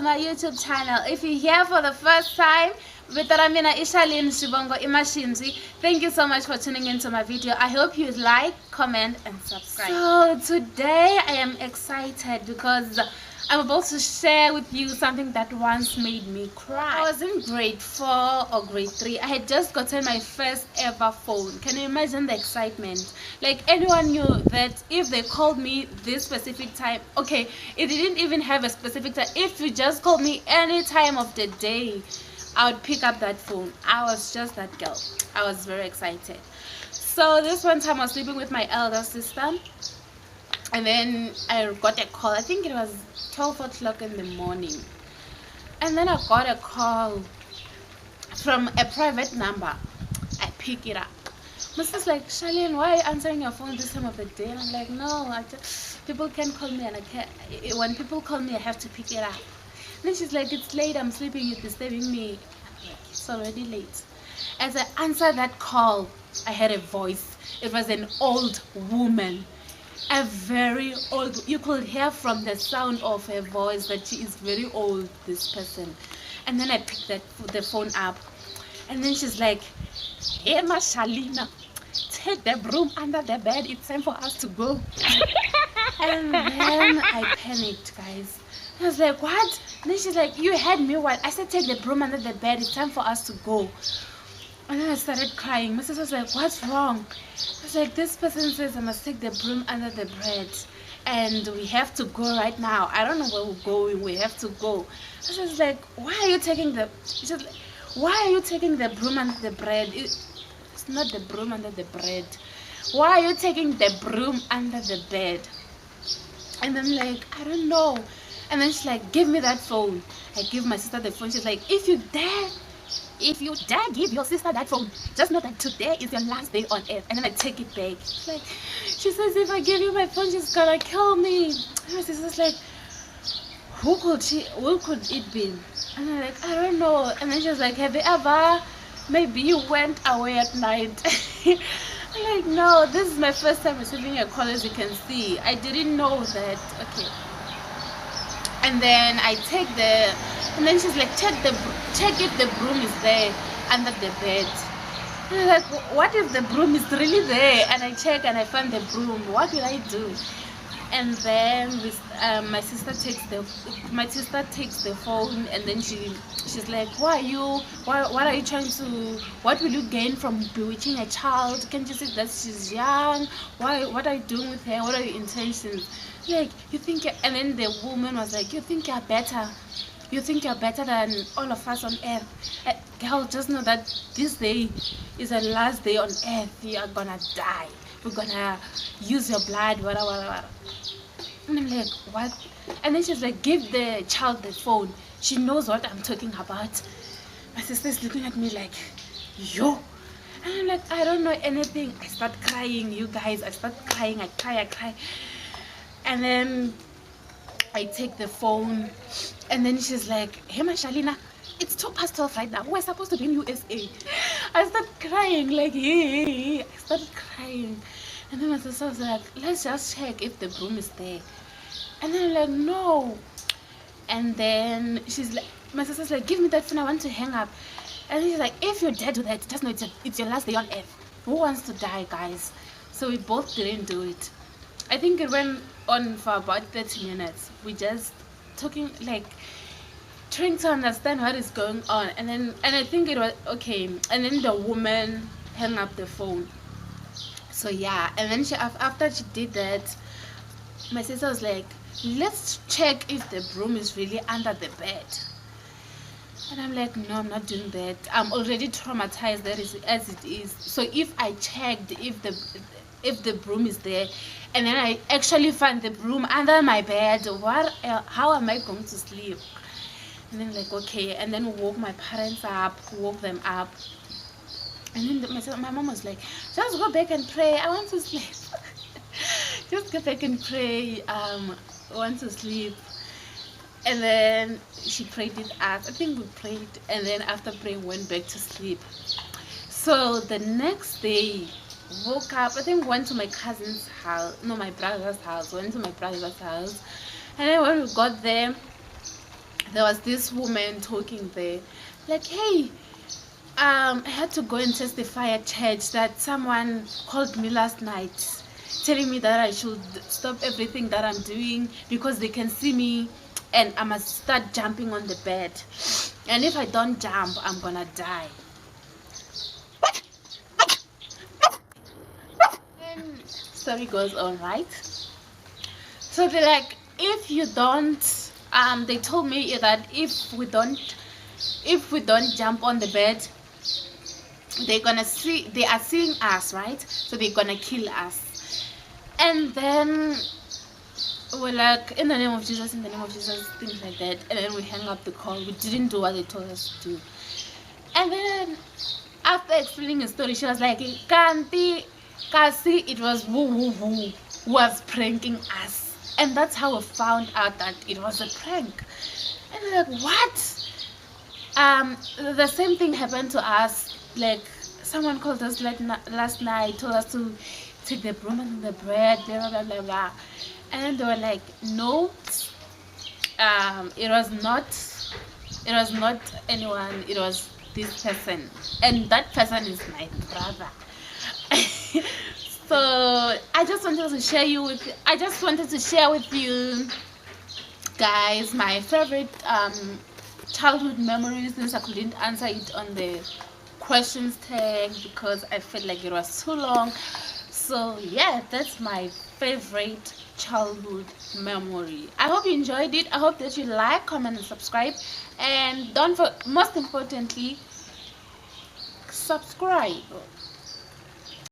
my YouTube channel. If you're here for the first time, thank you so much for tuning into my video. I hope you like, comment and subscribe. So today I am excited because I'm about to share with you something that once made me cry. I was in grade 4 or grade 3. I had just gotten my first ever phone. Can you imagine the excitement? Like, anyone knew that if they called me this specific time, okay, it didn't even have a specific time. If you just called me any time of the day, I would pick up that phone. I was just that girl. I was very excited. So this one time I was sleeping with my elder sister, and then I got a call. I think it was 12 o'clock in the morning, and then I got a call from a private number. I pick it up. My sister's like, Charlene, why are you answering your phone this time of the day? And I'm like, no, people can call me, and I can't. When people call me, I have to pick it up. And then she's like, it's late, I'm sleeping, you're disturbing me. I'm like, it's already late. As I answered that call, I heard a voice. It was an old woman. A very old, you could hear from the sound of her voice that she is very old, this person. And then I picked the phone up, and then she's like, hey, Shalina, take the broom under the bed, it's time for us to go. And then I panicked, guys. I was like, what? And then she's like, you heard me what? I said take the broom under the bed, it's time for us to go. And then I started crying. My sister was like, what's wrong? I was like, this person says I must take the broom under the bed, and we have to go right now. I don't know where we're going, we have to go. I was like, why are you taking the, she's like, why are you taking the broom under the bread? It's not the broom under the bread. Why are you taking the broom under the bed? And I'm like, I don't know. And then she's like, give me that phone. I give my sister the phone. She's like, if you dare give your sister that phone, just know that today is your last day on earth. And then I take it back. Like, she says, if I give you my phone, she's gonna kill me. And my sister's like, who could it be? And I'm like, I don't know. And then she was like, have you ever, maybe you went away at night? I'm like, no, this is my first time receiving a call, as you can see. I didn't know that. Okay. And then I take and then she's like, check if the broom is there under the bed. And I'm like, what if the broom is really there? And I check and I find the broom. What will I do? And then my sister takes the phone, and then she's like, what are you trying to, what will you gain from bewitching a child? Can't you see that she's young? What are you doing with her? What are your intentions? Like, you think, and then the woman was like, you think you're better than all of us on earth. Girl, just know that this day is the last day on earth. You are gonna die. We're gonna use your blood, whatever. And I'm like, what? And then she's like, give the child the phone. She knows what I'm talking about. My sister's looking at me like, yo. And I'm like, I don't know anything. I start crying, you guys. I start crying. I cry. And then I take the phone, and then she's like, hey, Shalina, it's 12:02 right now. We're supposed to be in USA. I start crying, like, hey. I started crying. And then my sister was like, let's just check if the broom is there. And then I'm like, no. And then she's like, my sister's like, give me that phone, I want to hang up. And she's like, if you're dead with that, just know it's your last day on earth. Who wants to die, guys? So we both didn't do it. I think it went on for about 30 minutes. We just talking, like, trying to understand what is going on. And I think it was okay. And then the woman hung up the phone. So yeah, and then after she did that, my sister was like, let's check if the broom is really under the bed. And I'm like, no, I'm not doing that. I'm already traumatized as it is. So if I checked if the broom is there, and then I actually find the broom under my bed, how am I going to sleep? And then like, okay. And then woke my parents up, woke them up. And then my mom was like, just go back and pray, I want to sleep. Just go back and pray, I want to sleep. And then she prayed with us. I think we prayed, and then after praying went back to sleep. So the next day, woke up, I think went to my cousin's house, my brother's house, and then when we got there, there was this woman talking there, like, hey, I had to go and testify at church that someone called me last night telling me that I should stop everything that I'm doing because they can see me and I must start jumping on the bed. And if I don't jump, I'm gonna die. And story goes on, right? So they're like, if you don't, they told me that if we don't jump on the bed, they are seeing us, right? So they're gonna kill us. And then we're like, in the name of Jesus, in the name of Jesus, things like that. And then we hang up the call. We didn't do what they told us to do. And then after explaining the story, she was like, Kanti, Kasi, it was who was pranking us. And that's how we found out that it was a prank. And we're like, what? The same thing happened to us. Like, someone called us last night, told us to take the broom and the bread, blah blah blah blah. And they were like, no, it was not anyone, it was this person, and that person is my brother. So I just wanted to share with you guys my favorite childhood memories, since I couldn't answer it on the questions tag because I felt like it was too long. So yeah, that's my favorite childhood memory. I hope you enjoyed it. I hope that you like, comment, and subscribe. And most importantly, subscribe.